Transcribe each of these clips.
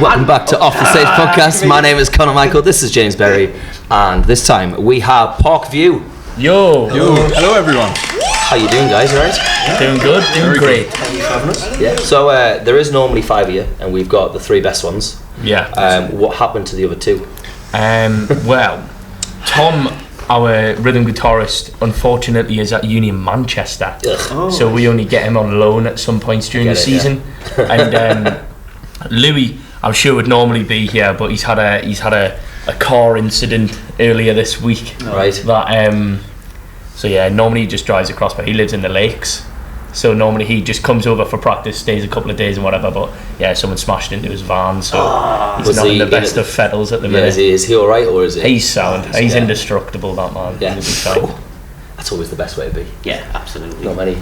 Welcome back to Off the Stage Podcast. My name is Conor Michael. This is James Berry, and this time we have Park View. Yo. Hello everyone. How you doing, guys? You alright? Yeah. Doing good. Doing great. Thank you for having us. Yeah. So there is normally 5 of you, and we've got the 3 best ones. Yeah. What happened to the other 2? Well, Tom, our rhythm guitarist, unfortunately is at uni in Manchester. So we only get him on loan at some points during the season. Yeah. And Louis, I'm sure would normally be here, but he's had a car incident earlier this week. Right. That so yeah, normally he just drives across, but he lives in the lakes. So normally he just comes over for practice, stays a couple of days and whatever. But yeah, someone smashed into his van, so he's not in the best of fettles at the minute. Is he alright, or is it? He's sound. He's indestructible, that man. Yeah. That's always the best way to be. Yeah, absolutely. Not many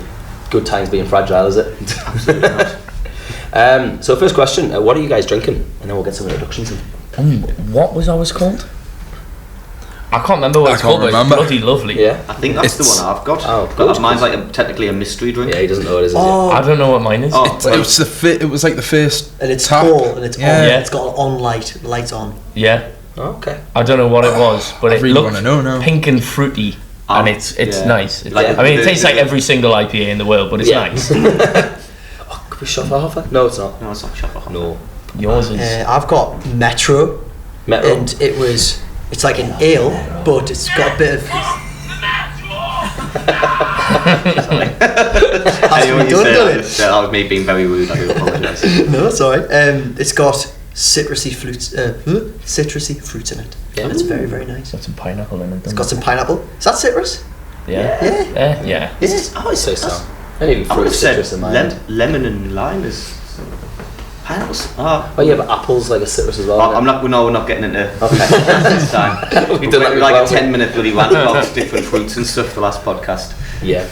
good times being fragile, is it? Absolutely not. So first question, what are you guys drinking? And then we'll get some introductions in. What was ours called? I can't remember what it's called, but it's bloody lovely. Yeah. I think that's the one I've got. Oh, but mine's like technically a mystery drink. Yeah, he doesn't know what it is. I don't know what mine is. It was like the first and it's tap. tall and it's on. Yeah. It's got on lights on. Yeah. Oh, okay. I don't know what it was, but it really looked wanna know now. pink and fruity, and it's nice. I mean, it tastes like every single IPA in the world, but it's nice. Could we shop for half? No, it's not. No, it's not shop for half. No. Yours is. I've got Metro, and it's like an ale, but it's got a bit of. That was me being very rude. I do apologise. No, it's alright. It's got citrusy fruits in it. Yeah. And it's very, very nice. Got some pineapple in it. It's got some pineapple. Is that citrus? Yeah. Yeah. Is it? I would say so. I didn't even I would have said citrus in mine. lemon and lime is pineapples. Oh yeah, but apple's like a citrus as well. We're not getting into this time. We've done like a 10-minute bloody rant about different fruits and stuff the last podcast. Yeah.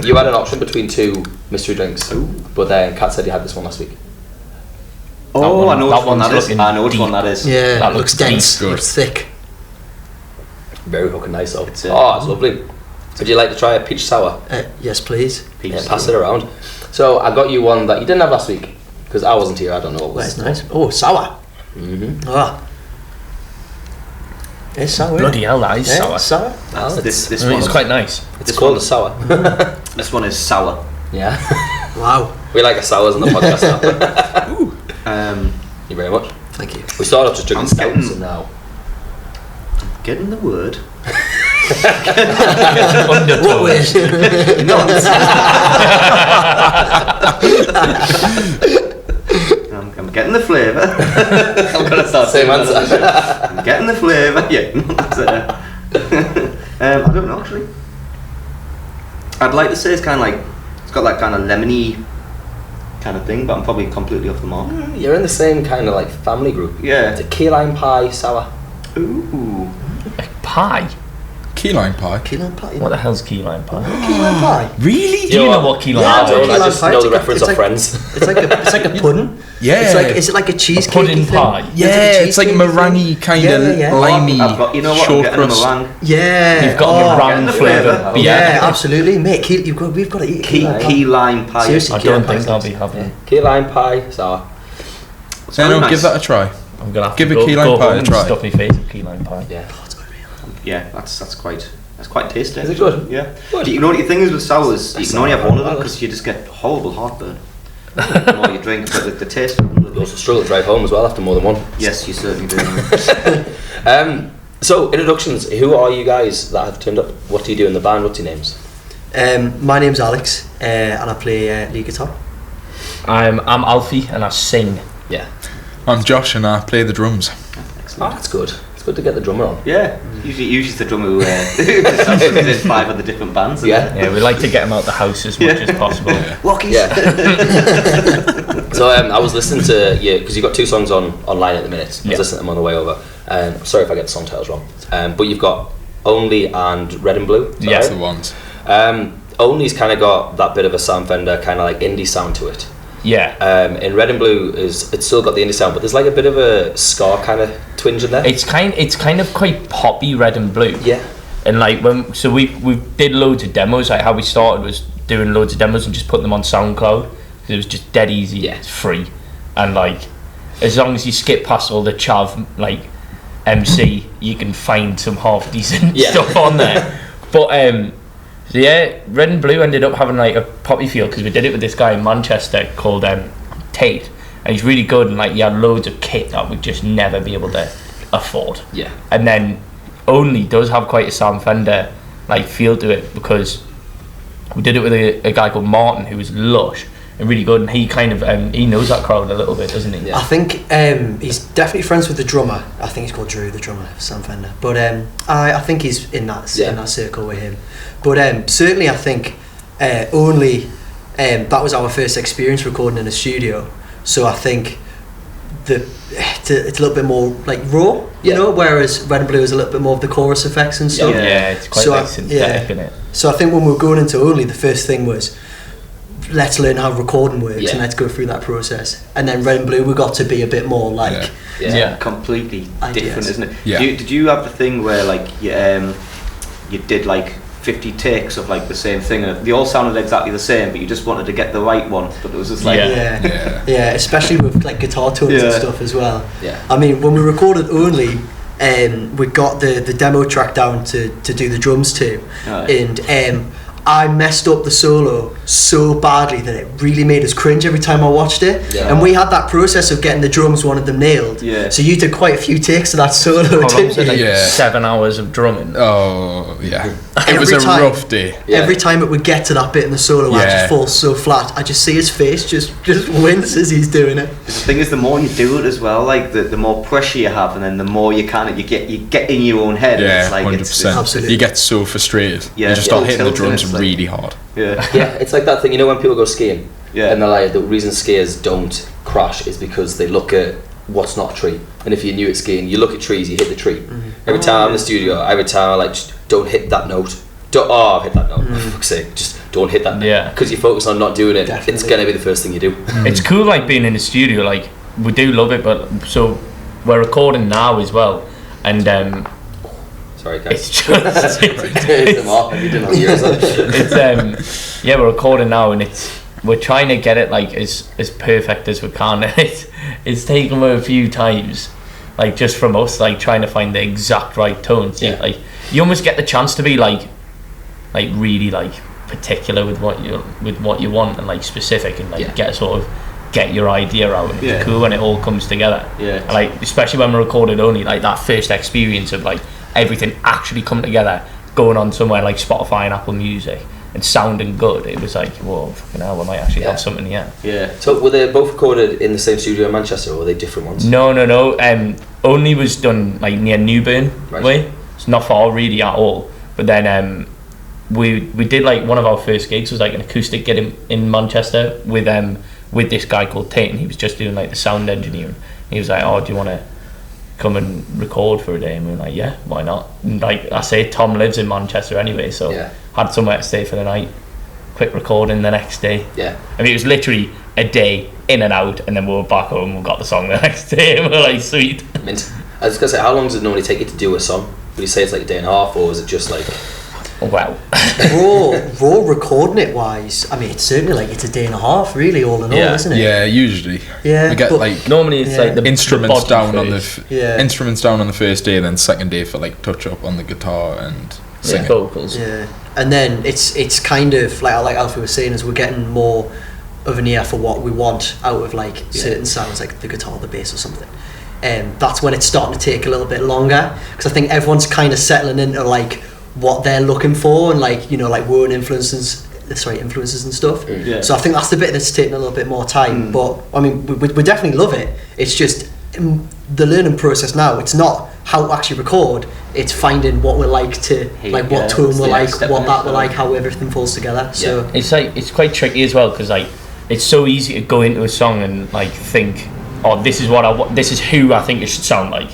You had an option between 2 mystery drinks, but then Kat said you had this one last week. I know which one that is. I know which one that is. Yeah, That it looks looks dense. good. It's thick. Very fucking nice though. It's lovely. Would you like to try a peach sour? Yes, please. Yeah, pass it around. So I got you one that you didn't have last week because I wasn't here. I don't know what Well, was. it's nice. Oh, sour. It's sour. Bloody hell, that is Yeah, sour. it's sour. This I mean, one. it's quite nice. It's called a sour. This one is sour. Yeah. Wow. We like our sours on the podcast now. Thank you very much. Thank you. We started off just drinking stouts getting- and now. Getting the word. Undertones. I'm getting the flavour. I'm gonna start Same saying answer. that. I'm getting the flavour. Yeah. I don't know actually. I'd like to say it's kind of like it's got that kind of lemony kind of thing, but I'm probably completely off the mark. You're in the same kind of like family group. Yeah. It's a key lime pie sour. Ooh. Pie? key lime pie. Key lime pie. What the hell's key lime pie? Key lime pie. Really? Do you know what key lime I pie don't. is? I just pie, know it's the like reference it's of Friends. It's like a pudding. Yeah. Is it like a cheesecake? pudding pie. Yeah, it's like meringue kind of limey. I've got, you know what? I'm short getting a crust. meringue. Yeah. You've got getting meringue the flavour. flavour. Yeah, absolutely, mate. We've got to eat Key lime pie. Seriously. I Key lime don't think pie I'll sounds- be having. Key lime pie sour. No, give that a try. I'm gonna have Give to a go, key lime go pie home a and try. stuff my face with key lime pie. Yeah. Yeah, that's quite tasty. Is it good? Yeah. Good. Do you know what your thing is with sours? You can only have one of them because you just get horrible heartburn. The more you drink, but the taste. You also struggle to drive home as well after more than one. Yes, you certainly do. So introductions. Who are you guys that have turned up? What do you do in the band? What's your names? My name's Alex, and I play lead guitar. I'm Alfie and I sing. Yeah. I'm Josh and I play the drums. Oh, that's good. It's good to get the drummer on. Yeah, usually it's the drummer who in 5 other different bands. Yeah. Yeah, we like to get him out the house as much as possible. Walkies. Yeah. So I was listening to you because you've got 2 songs online at the minute. I was listening to them on the way over. Sorry if I get the song titles wrong. But you've got Only and Red and Blue. Yeah. That's the ones. Only's kind of got that bit of a Sam Fender kind of like indie sound to it. Yeah. In Red and Blue it's still got the indie sound, but there's like a bit of a ska kind of twinge in there. It's kind of quite poppy, Red and Blue. Yeah. And like we did loads of demos. Like how we started was doing loads of demos and just putting them on SoundCloud because it was just dead easy. Yeah. It's free, and like as long as you skip past all the chav like MC, you can find some half decent stuff on there. But so yeah, Red and Blue ended up having like a poppy feel because we did it with this guy in Manchester called Tate, and he's really good, and like he had loads of kit that we'd just never be able to afford. Yeah. And then Only does have quite a Sam Fender like feel to it, because we did it with a guy called Martin who was lush and really good, and he kind of he knows that crowd a little bit, doesn't he? I think he's definitely friends with the drummer. I think he's called Drew, the drummer, Sam Fender. But I think he's in that circle with him. But certainly I think Only that was our first experience recording in a studio. So I think it's a little bit more like raw, you know, whereas Red and Blue is a little bit more of the chorus effects and stuff. Yeah, it's quite like synthetic, isn't it? So I think when we were going into Only, the first thing was, let's learn how recording works and let's go through that process. And then Red and Blue, we got to be a bit more like completely different, isn't it? Yeah. Did you have the thing where like you did like 50 takes of like the same thing, and they all sounded exactly the same, but you just wanted to get the right one, but it was just like especially with like guitar tones and stuff as well. I mean, when we recorded Only, we got the demo track down to do the drums to, and I messed up the solo so badly that it really made us cringe every time I watched it. And we had that process of getting the drums, one of them nailed. So you did quite a few takes of that solo, didn't you? Like 7 hours of drumming. Oh, yeah. It was a rough day. Every time it would get to that bit in the solo where it just falls so flat, I just see his face just wince as he's doing it. The thing is, the more you do it as well, like the more pressure you have, and then the more you get in your own head. Yeah, it's like 100%. Absolutely. You get so frustrated. Yeah, you just start hitting the tilting, drums it's like- really hard. It's like that thing, you know, when people go skiing and they're like, the reason skiers don't crash is because they look at what's not a tree, and if you're new at skiing, you look at trees, you hit the tree. Every time I'm in the studio, every time I like, just don't hit that note. I've hit that note, for fuck's sake, just don't hit that note, because you focus on not doing it. Definitely. It's gonna be the first thing you do. It's cool like being in the studio, like we do love it, but so we're recording now as well, and sorry guys, it's just we're recording now, and we're trying to get it like as perfect as we can, and it's taken a few times, like just from us, like trying to find the exact right tones. Like you almost get the chance to be like really like particular with what you want, and like specific, and like get your idea out, and it's cool when it all comes together. And, like especially when we recorded Only, like that first experience of like everything actually come together, going on somewhere like Spotify and Apple Music and sounding good, it was like, whoa, fucking hell, we might actually have something here. So were they both recorded in the same studio in Manchester, or were they different ones? No. Only was done like near Newburn way. It's not far really at all. But then we did like one of our first gigs was like an acoustic gig in Manchester with this guy called Tate, and he was just doing like the sound engineering. And he was like, oh, do you want to come and record for a day? And we were like, yeah, why not? And like I say, Tom lives in Manchester anyway, so had somewhere to stay for the night, quick recording the next day. I mean, it was literally a day in and out, and then we were back home and got the song the next day, and we were like, sweet. Mint. I was gonna say, how long does it normally take you to do a song? Would you say it's like a day and a half, or is it just like wow. raw recording it wise, I mean, it's certainly like it's a day and a half really, all in all, isn't it? Yeah, usually. Yeah, we get like normally it's like the instruments the down first. on the instruments down on the first day, then second day for like touch up on the guitar and singing. vocals. And then it's kind of like Alfie was saying, is we're getting more of an ear for what we want out of like certain sounds, like the guitar, the bass or something. That's when it's starting to take a little bit longer, because I think everyone's kind of settling into like what they're looking for, and like, you know, like our own influences and stuff. So I think that's the bit that's taking a little bit more time. But I mean, we definitely love it. It's just the learning process now. It's not how to actually record, it's finding what we like to like, what tone we like, what that we like, how everything falls together. So it's like, it's quite tricky as well, because like it's so easy to go into a song and like think, oh, this is what I want, this is who I think it should sound like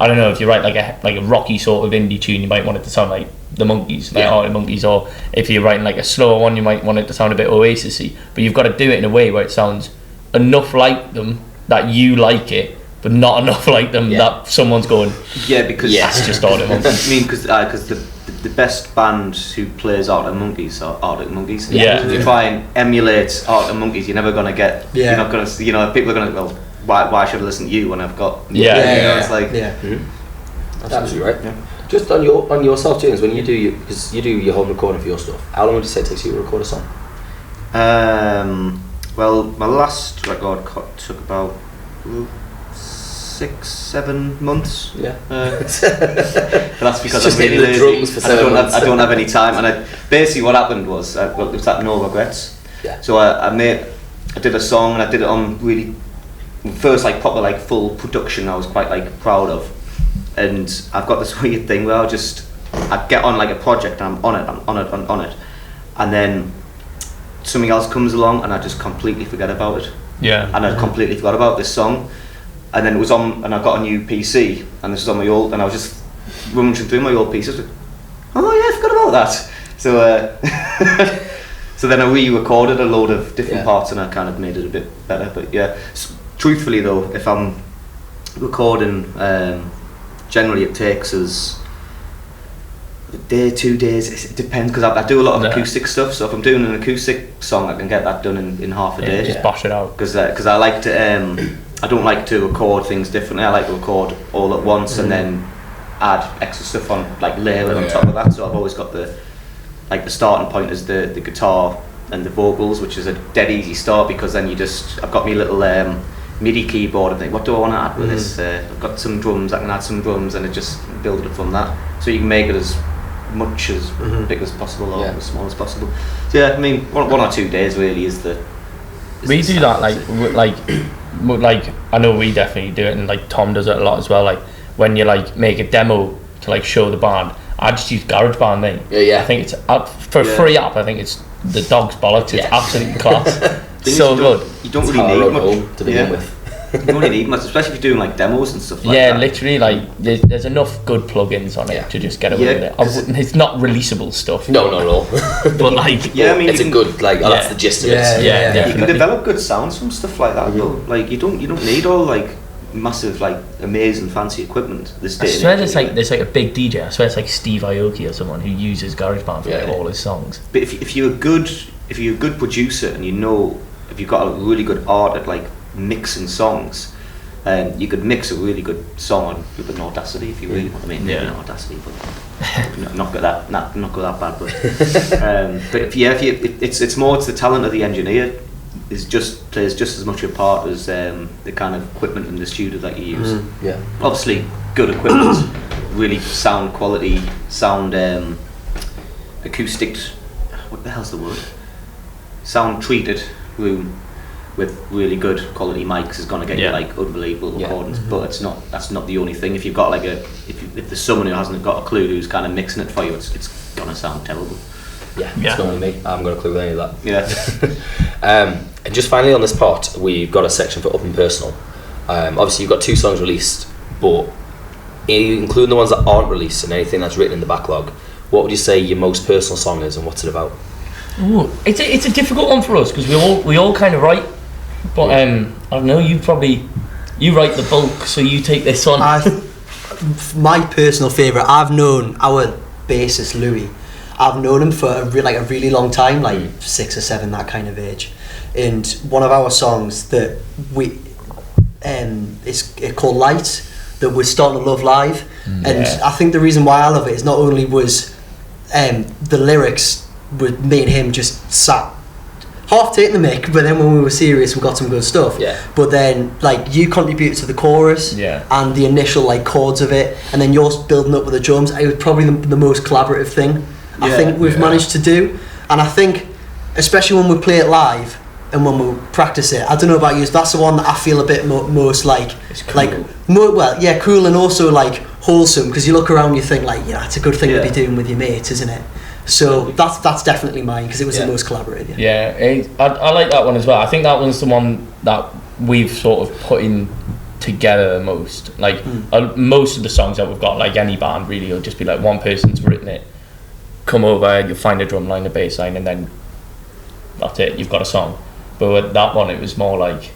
I don't know, if you write like a rocky sort of indie tune, you might want it to sound like the Monkees, like the Monkees, or if you're writing like a slower one, you might want it to sound a bit Oasis-y, but you've got to do it in a way where it sounds enough like them that you like it, but not enough like them that someone's going, because that's just all it wants. I mean, because the the best band who plays Arctic Monkeys are Arctic Monkeys. Yeah. If you try and emulate Arctic Monkeys, you're never gonna get. Yeah. You're not gonna. You know, people are gonna. Well, why should I listen to you when I've got? Yeah. You know, it's like. Yeah. Absolutely right. Yeah. Just on yourself, James, when you do because you do your home recording for your stuff, how long would you say it takes you to record a song? Well, my last record took about 6-7 months. Yeah. But that's because Just I'm really hitting the lazy. drums for 7 months. I don't have any time, and basically what happened was it was that No Regrets. Yeah. So I did a song, and I did it on really first like proper like full production. I was quite like proud of, and I've got this weird thing where I get on like a project and I'm on it, and then something else comes along and I just completely forget about it. Yeah. And I completely forgot about this song, and then it was on, and I got a new PC, and this was on my old, and I was just rummaging through my old pieces. Oh yeah, I forgot about that. So so then I re-recorded a load of different parts, and I kind of made it a bit better. But yeah, truthfully though, if I'm recording, generally it takes us a day, 2 days. It depends, because I do a lot of acoustic stuff. So if I'm doing an acoustic song, I can get that done in half a day. Just bash it out. Because I like to. I don't like to record things differently. I like to record all at once and then add extra stuff on, like layering on top of that. So I've always got the starting point is the guitar and the vocals, which is a dead easy start, because then I've got my little MIDI keyboard and think, what do I want to add with this? I've got some drums, I can add some drums, and it just build it from that. So you can make it as much as big as possible or as small as possible. So yeah, I mean, one or 2 days really is the. We do that like I know we definitely do it, and like Tom does it a lot as well. Like when you like make a demo to like show the band, I just use GarageBand then. Yeah. I think it's for a free app. I think it's the dog's bollocks. It's absolute class. So good. You don't really need much to begin with. You don't really need much, especially if you're doing like demos and stuff like that. Yeah, literally, like there's enough good plugins on it to just get away with it. It's not releasable stuff. No, not at all. But like, I mean, it's a good that's the gist of it. Yeah, you can develop good sounds from stuff like that. Though. Like you don't need all like massive, like amazing fancy equipment. I swear there's like a big DJ. I swear it's like Steve Aoki or someone who uses GarageBand for like all his songs. But if you're a good producer, and if you've got a really good art at like mixing songs, you could mix a really good song with an Audacity if you really want. I mean, maybe not Audacity, but not got that bad. But it's more the talent of the engineer plays just as much a part as the kind of equipment in the studio that you use. Obviously, good equipment, really sound quality, acoustic. What the hell's the word? Sound treated room with really good quality mics is going to get you like unbelievable recordings, but that's not the only thing. If you've got like if there's someone who hasn't got a clue who's kind of mixing it for you, it's going to sound terrible. It's not me. I haven't got a clue with any of that. And just finally on this part, we've got a section for up and personal. Obviously you've got 2 songs released, but including the ones that aren't released and anything that's written in the backlog, what would you say your most personal song is, and what's it about? Ooh, it's a difficult one for us because we all kind of write, but I don't know. You write the bulk, so you take this on. My personal favourite. I've known our bassist Louis. I've known him for a really long time, like 6 or 7, that kind of age. And one of our songs that it's called Light, that we're starting to love live. And I think the reason why I love it is not only was the lyrics with me and him just sat half taking the mic, but then when we were serious we got some good stuff. But then like you contributed to the chorus and the initial like chords of it, and then yours building up with the drums. It was probably the most collaborative thing I think we've managed to do. And I think especially when we play it live and when we practice it, I don't know about you, that's the one that I feel a bit most like cool. Cool, and also like wholesome, because you look around and you think like, it's a good thing to be doing with your mates, isn't it? So that's definitely mine, because it was the most collaborative. I like that one as well. I think that one's the one that we've sort of put in together the most. Like most of the songs that we've got, like any band really, will just be like one person's written it, come over, you'll find a drum line, a bass line, and then that's it, you've got a song. But with that one, it was more like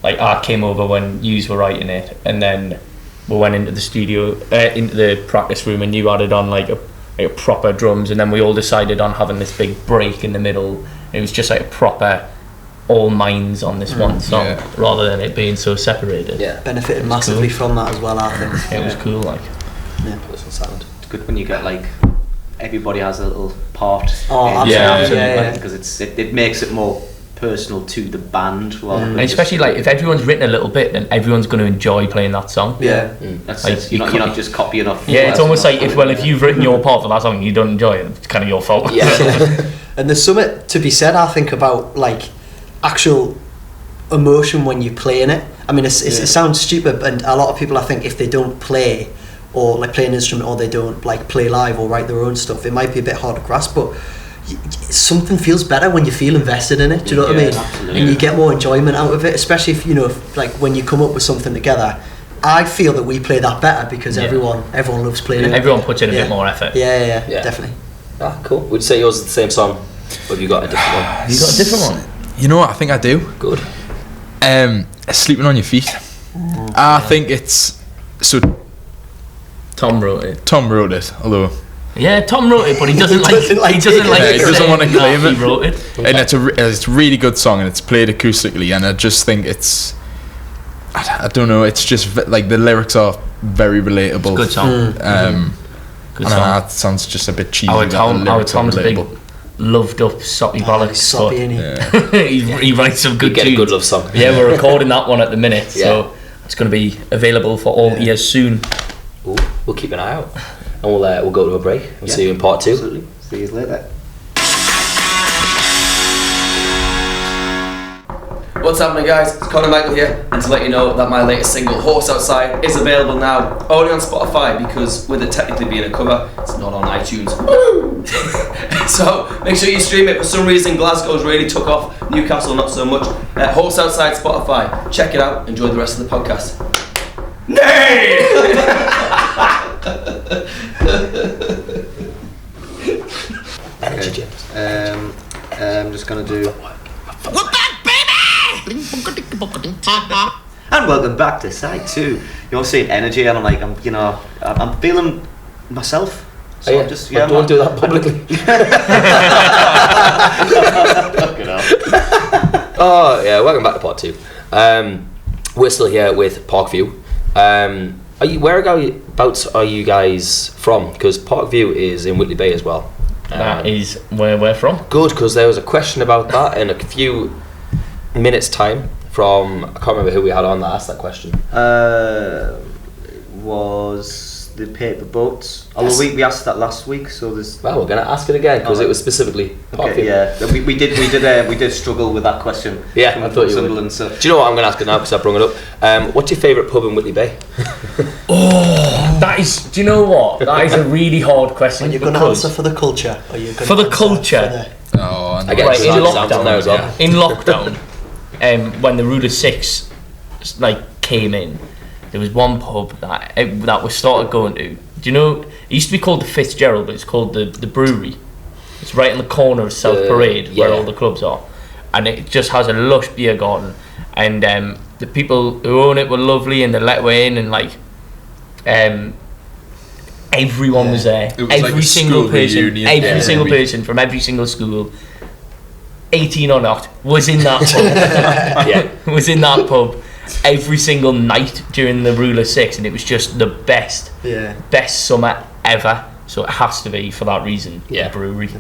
I came over when yous were writing it, and then we went into the studio, into the practice room, and you added on like a like proper drums, and then we all decided on having this big break in the middle. It was just like a proper all minds on this one song, rather than it being so separated. Yeah, benefited massively from that as well, I think. It was cool, like. Yeah. Put this on silent. It's good when you get like everybody has a little part. Oh, absolutely. Yeah. Because it makes it more personal to the band, and especially like if everyone's written a little bit, then everyone's going to enjoy playing that song. That's like, it. You're not just copying off. It's almost like if you've written your part for that song and you don't enjoy it, it's kind of your fault. And there's something to be said, I think, about like actual emotion when you're playing it. I mean, it sounds stupid, and a lot of people, I think, if they don't play or like play an instrument, or they don't like play live or write their own stuff, it might be a bit hard to grasp, but something feels better when you feel invested in it. Do you know what I mean? Absolutely. And you get more enjoyment out of it, especially if like when you come up with something together. I feel that we play that better because everyone loves playing it. Everyone puts in a bit more effort. Yeah, definitely. Ah, cool. Would you say yours is the same song, or have you got a different one? You got a different one? You know what? I think I do. Good. Sleeping on Your Feet. I think it's so. Tom wrote it, although. Yeah, Tom wrote it, but he doesn't like. He doesn't want to claim it. He wrote it, and it's a really good song, and it's played acoustically, and I just think it's. I don't know. It's just like the lyrics are very relatable. It's a good song. Good song. Know, it sounds just a bit cheesy. Our Tom's a big, loved up soppy bollocks. Soppy, innit? he writes some good tunes. Get a good love song. Yeah, we're recording that one at the minute, so it's going to be available for all ears soon. Ooh, we'll keep an eye out, and we'll go to a break. We'll see you in part 2. Absolutely. See you later. What's happening, guys? It's Conor Michael here, and to let you know that my latest single, Horse Outside, is available now, only on Spotify, because with it technically being a cover, it's not on iTunes. So make sure you stream it. For some reason, Glasgow's really took off, Newcastle not so much. Horse Outside, Spotify. Check it out. Enjoy the rest of the podcast. Nay! Energy, James. I'm just gonna do. And welcome back to side 2. You're saying energy, and I'm feeling myself. So I'm just don't do that publicly. Oh yeah, welcome back to part 2. We're still here with Parkview. Whereabouts are you guys from? Because Parkview is in Whitley Bay as well. That is where we're from. Good, because there was a question about that in a few minutes time from, I can't remember who we had on that asked that question. Was the paper boats. Although we asked that last week, so there's. Well, we're going to ask it again because it was specifically. Okay, yeah, we did struggle with that question. Yeah, I thought you would. So. Do you know what I'm going to ask it now because I brought it up? What's your favourite pub in Whitley Bay? That is. Do you know what? That is a really hard question. Are you going to answer for the culture? Or you for the culture? Oh, I get in lockdown now as well. In lockdown, when the Ruler 6 came in, there was one pub that we started going to. Do you know? It used to be called the Fitzgerald, but it's called the Brewery. It's right in the corner of South Parade, where all the clubs are, and it just has a lush beer garden. And the people who own it were lovely, and they let way in, and everyone was there. It was every single person from every single school, 18 or not, was in that pub. Was in that pub every single night during the Ruler 6, and it was just the best summer ever. So it has to be for that reason. The brewery.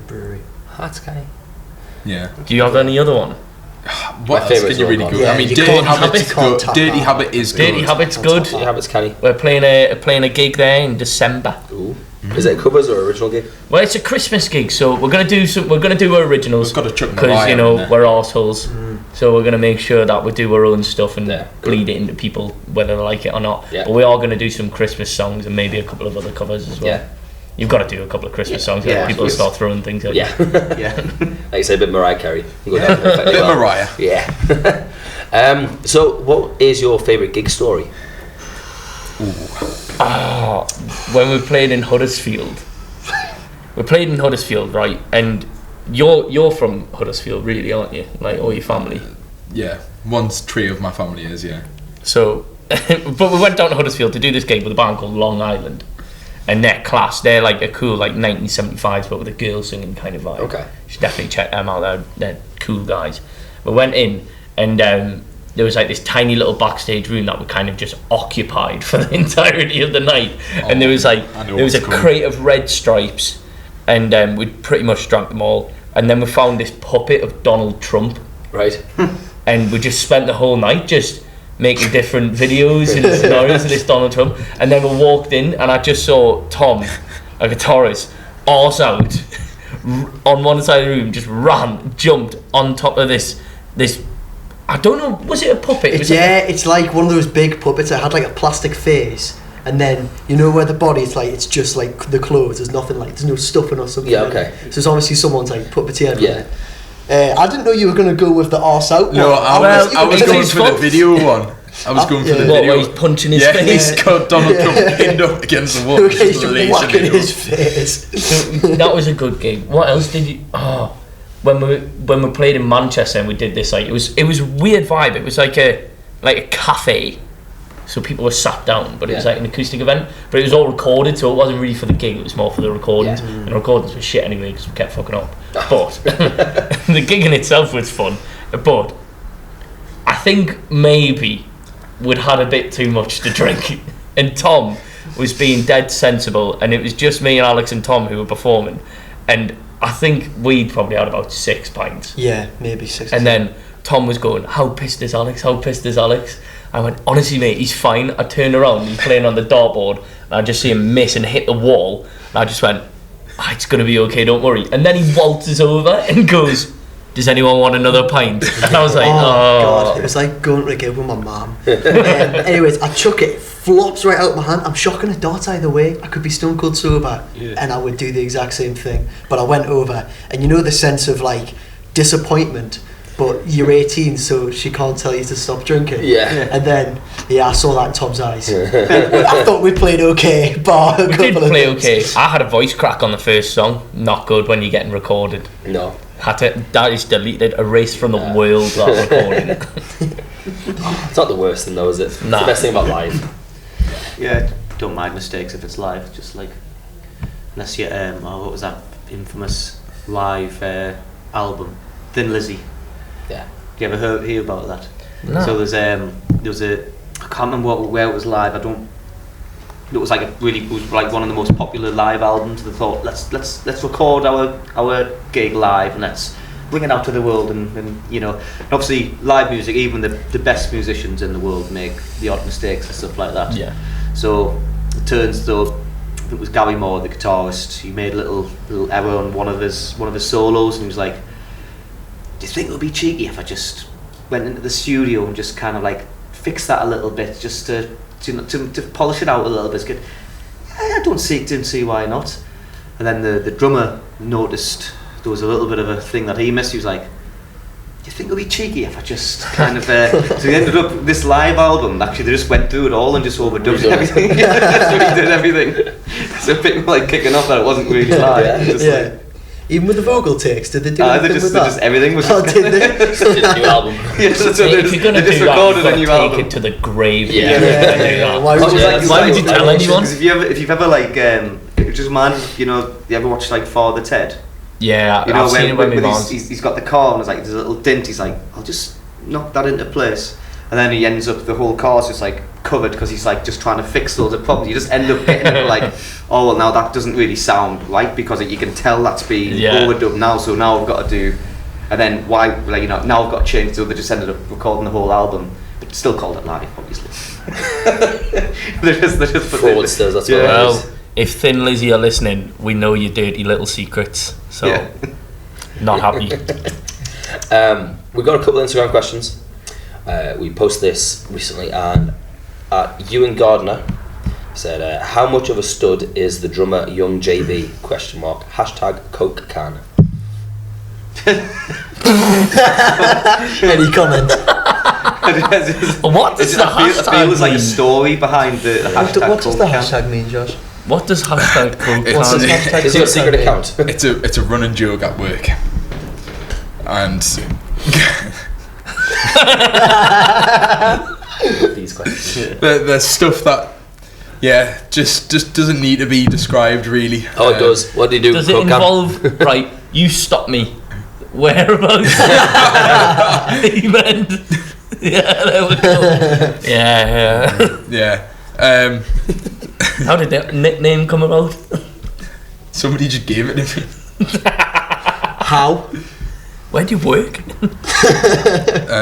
That's kind of. Yeah. Do you have any other one? What else can you really go? Yeah, I mean, Dirty Habit's good. Dirty Habit is good. Dirty Habit's good. Dirty Habit's canny. We're playing a gig there in December. Ooh. Is it covers or original gig? Well, it's a Christmas gig, so we're gonna do originals. We've got to chuck because we're arseholes. So we're gonna make sure that we do our own stuff and bleed it into people whether they like it or not. Yeah. But we are gonna do some Christmas songs and maybe a couple of other covers as well. Yeah. You've got to do a couple of Christmas songs where people start throwing things at you. Like you say, a bit Mariah Carey. Mariah. Yeah. So what is your favourite gig story? When we played in Huddersfield. We played in Huddersfield, right? And you're from Huddersfield, really, aren't you? Like all your family. Yeah, 1/3 of my family is, yeah. So, but we went down to Huddersfield to do this gig with a band called Long Island, and they're class. They're like a cool like 1975s, but with a girl singing kind of vibe. Okay. You should definitely check them out. They're cool guys. We went in, and there was like this tiny little backstage room that we kind of just occupied for the entirety of the night. And there was like a crate of Red Stripes, and we'd pretty much drank them all. And then we found this puppet of Donald Trump. Right. And we just spent the whole night just making different videos and scenarios of this Donald Trump. And then we walked in, and I just saw Tom, a guitarist, arse out on one side of the room, just jumped on top of this. I don't know, was it a puppet? It's like one of those big puppets that had like a plastic face, and then you know where the body is like, it's just like the clothes, there's nothing like, there's no stuffing or something. Yeah, okay. So it's obviously someone's like puppeteer. Yeah. I didn't know you were going to go with the arse out one. No, I was going for the video one. I was going for the video. Where he's punching his face? Yeah, he's got Donald Trump pinned up against the wall. Okay, he's just whacking his face. So that was a good gig. What else did you... When we played in Manchester and we did this, like it was a weird vibe. It was like a cafe, so people were sat down, but it was like an acoustic event. But it was all recorded, so it wasn't really for the gig. It was more for the recordings, and the recordings were shit anyway because we kept fucking up. But the gig in itself was fun. But I think maybe we'd had a bit too much to drink, and Tom was being dead sensible, and it was just me and Alex and Tom who were performing, and I think we'd probably had about 6 pints. Yeah, maybe 6. And then Tom was going, how pissed is Alex? How pissed is Alex? I went, honestly, mate, he's fine. I turned around, he's playing on the dartboard, and I just see him miss and hit the wall. And I just went, it's going to be okay, don't worry. And then he waltzes over and goes, does anyone want another pint? And I was like, God, it was like going to a gig with my mum. Anyways, I chuck it, flops right out of my hand. I'm shocking a dart either way. I could be stone cold sober, and I would do the exact same thing. But I went over, and you know the sense of like disappointment, but you're 18, so she can't tell you to stop drinking. Yeah. And then, I saw that in Tom's eyes. I thought we played okay, but we did play okay. I had a voice crack on the first song. Not good when you're getting recorded. No. That is deleted, erased from the world, that recording. It's not the worst thing though, is it? It's the best thing about live. Yeah, don't mind mistakes if it's live. Just like, unless you what was that infamous live album, Thin Lizzy. Yeah. Do you ever hear about that? No. So there was I can't remember where it was live. It was like it was like one of the most popular live albums. They thought let's record our gig live and let's bring it out to the world, and you know, obviously live music, even the best musicians in the world make the odd mistakes and stuff like that. Yeah. So it turns though, it was Gary Moore, the guitarist. He made a little error on one of his solos, and he was like, "Do you think it would be cheeky if I just went into the studio and just kind of like fix that a little bit, just to polish it out a little bit?" Good. I didn't see why not. And then the drummer noticed there was a little bit of a thing that he missed. He was like, "Do you think it would be cheeky if I just kind of..." So he ended up, this live album, actually they just went through it all and just overdubbed everything. That's what he did, everything. So people were like kicking off that it wasn't really live. Just like, even with the vocal takes, did they do anything with that? Just everything was... Oh, did they? Did a new album. Yeah, so if you're going to do that, you've got to take it to the grave. Yeah. Why would you tell anyone? Because if you've ever like, just man, you know, you ever watched like Father Ted? Yeah, you know, I've seen it when he's got the car and there's a little dint. He's like, I'll just knock that into place, and then he ends up, the whole car's just like covered because he's like just trying to fix loads of problems. You just end up getting like, oh well, now that doesn't really sound right because you can tell that's being overdubbed now. So now I've got to do, and then why, like, you know, now I've got to change. So they just ended up recording the whole album, but still called it live, obviously. they just put Fraudsters, that's what it is. If Thin Lizzy are listening, we know your dirty little secrets. So, not happy. We've got a couple of Instagram questions. We posted this recently, and Ewan Gardner said, "How much of a stud is the drummer Young JB?" # Coke can. Any comment? What does the hashtag mean? Feels like a story behind the hashtag. What does the hashtag mean, Josh? What does hashtag Coke can? Is it your secret account? It's a running joke at work, and these questions. there's stuff that Yeah, just doesn't need to be described really. Oh, it does. What do you do? Does it involve, right, you stop me. Whereabouts? Amen. Yeah, there we go. Yeah. How did that nickname come about? Somebody just gave it to me. How? Where do you work? What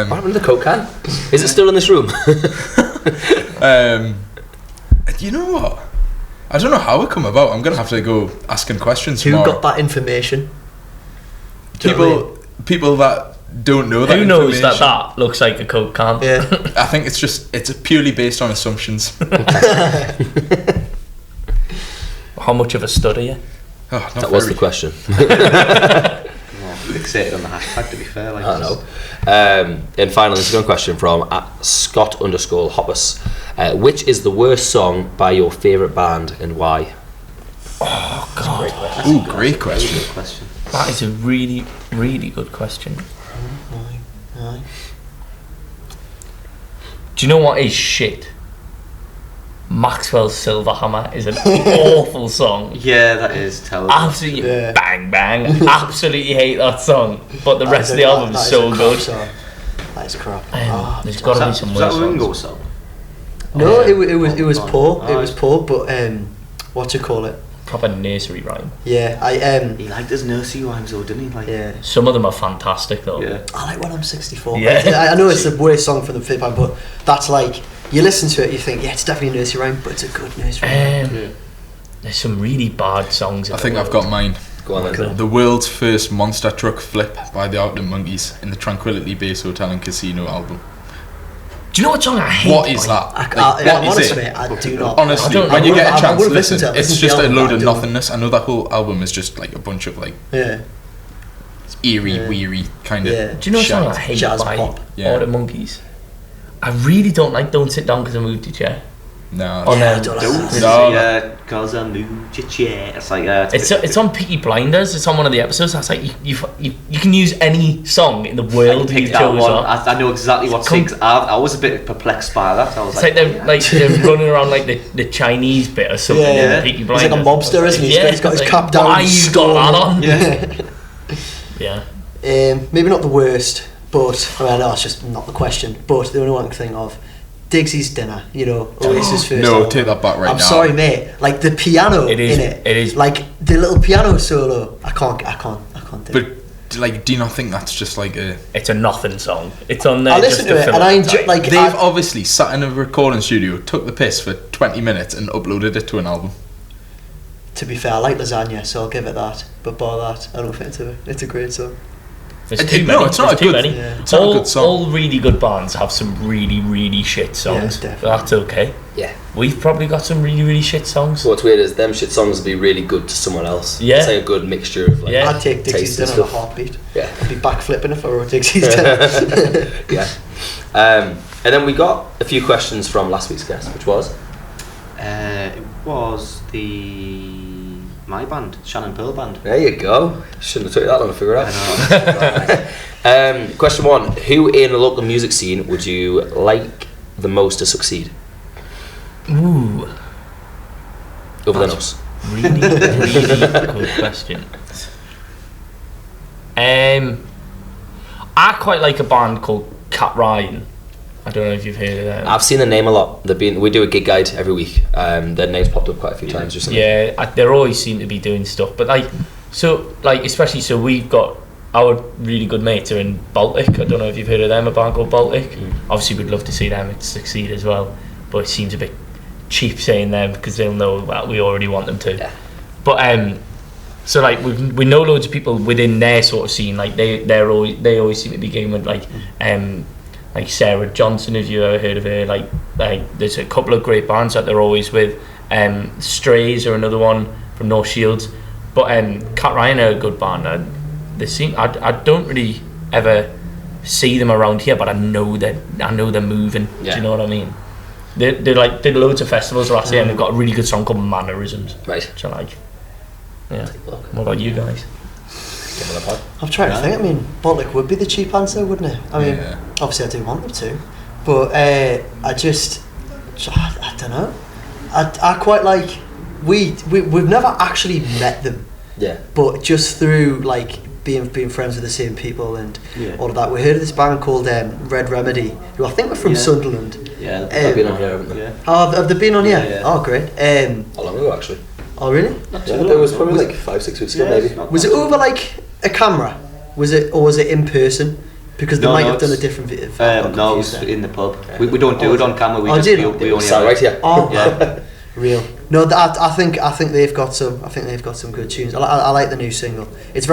happened to the Coke can? Is it still in this room? You know what? I don't know how it come about. I'm gonna have to go asking questions Who tomorrow. got that information? Do you know what I mean? People that don't know that. Who knows information. that looks like a Coke can? Yeah. I think it's purely based on assumptions. How much of a stud are you? Oh, not That was very. the question. Fixated on the hashtag, to be fair. Like, I know. And finally, this is a good question from @Scott_Hoppus. Which is the worst song by your favourite band and why? Oh God, Ooh, great question. Good question. that is a really, really good question. Aye. Do you know what is shit? Maxwell's Silverhammer is an awful song. Yeah, that is terrible. Absolutely Yeah. bang bang. Absolutely hate that song. But the That rest is of the a- album that is is so a crap good. song. That is crap. There's got to be some Was worse that a Ringo songs. song? No, Yeah. it was poor. It Oh, was poor, but what do you call it? Proper nursery rhyme. Yeah, He liked his nursery rhymes though, didn't he? Like, yeah. Some of them are fantastic though. Yeah. I like When I'm 64. Yeah. I know it's the worst song from the fifth band, but that's like, you listen to it, you think, yeah, it's definitely a nursery rhyme, but it's a good nursery rhyme. Yeah. There's some really bad songs. I think I've got mine. Go on then. Cool. The world's first monster truck flip by the Arctic Monkeys in the Tranquility Base Hotel and Casino album. Do you know what song I hate? What is that? If I'm what honest, is it? mate, I do not. Honestly, I don't when know. you get I a would've chance, listened listen. to it, It's listen to just the a album, load but of I don't. nothingness. I know that whole album is just like a bunch of like Yeah. eerie, Yeah. weary kind of. Yeah. Do you know what song I shite. hate Jazz by pop. Yeah. Arctic Monkeys? I really don't like Don't Sit Down Because I Moved Your Chair. No. On, Yeah, I um, don't like Don't that. No. say, cause I moved your chair. It's like, It's on Peaky Blinders. It's on one of the episodes. That's like you can use any song in the world you picked that chose one. on. I know exactly what Come- six. I was a bit perplexed by that. I was It's like, like they're running around like the Chinese bit or something. Yeah. In Peaky He's Blinders. like a mobster, isn't he? Yeah, He's got his like, cap down. Why you got that on? Yeah. Yeah. Maybe not the worst, but I mean, I know it's just not the question. But the only one I can think of, Digsy's Dinner. You know, Oasis first. No, album. take that back right I'm now. sorry, mate. Like the piano It is- in it. it is- like the little piano solo. I can't do. But like, do you not think that's just like a? It's a nothing song. It's on there. I listen just to it fill and up I the enjoy. time. Like They've I, obviously sat in a recording studio, took the piss for 20 minutes, and uploaded it to an album. to be fair, I like Lasagna, so I'll give it that. But bar that, I don't fit into it. It's a great song. There's It- too no, many. it's not There's a too good- many. Yeah. It's not a good song. All really good bands have some really, really shit songs. Yeah, But that's okay. Yeah. We've probably got some really, really shit songs. So what's weird is them shit songs will be really good to someone else. Yeah. It's like a good mixture of like. Yeah. I'd take Dixie's taste and Dinner in a stuff. heartbeat. Yeah. I'd be backflipping if I wrote Dixie's Dinner. Yeah. And then we got a few questions from last week's guest, which was it was my band, Shannon Pearl band. there you go. Shouldn't have took you that long to figure it I out. know. Question one: who in the local music scene would you like the most to succeed Ooh, other than us? really, really good question. I quite like a band called Cat Ryan. I don't know if you've heard of them. I've seen the name a lot. We do a gig guide every week. Their name's popped up quite a few times recently. Yeah, they always seem to be doing stuff. But especially so we've got our really good mates are in Baltic. I don't know if you've heard of them, a band called Baltic. Obviously, we'd love to see them succeed as well. But it seems a bit cheap saying them because they'll know that we already want them to. Yeah. But so like we know loads of people within their sort of scene. Like they always seem to be going with like Sarah Johnson, if you ever heard of her. Like there's a couple of great bands that they're always with. Strays are another one from North Shields. But Cat Ryan are a good band. They seem I don't really ever see them around here, but I know they're moving. Yeah. Do you know what I mean? They like did loads of festivals last year, and they've got a really good song called Mannerisms, Right. which I like. Yeah. Take a look. What about you guys? Give them a pod. I'm trying to think. I mean, Baltic would be the cheap answer, wouldn't it? I mean, Yeah. obviously I do want them to, but I don't know. I quite like. We've never actually met them. Yeah. But just through like being friends with the same people and all of that, we heard of this band called Red Remedy, who I think were from Sunderland. Yeah, they've been on here, haven't they? Yeah. Oh, have they been on here? Yeah. Oh, great. How long ago, actually? Oh, really? Yeah, it was probably like 5-6 weeks ago, maybe. Was it over like a camera? Was it in person? Because they might have done a different video. No, it was in the pub. We don't do it on camera. We only right here. Oh, yeah. Real. No, I think they've got some. I think they've got some good tunes. I like the new single. It's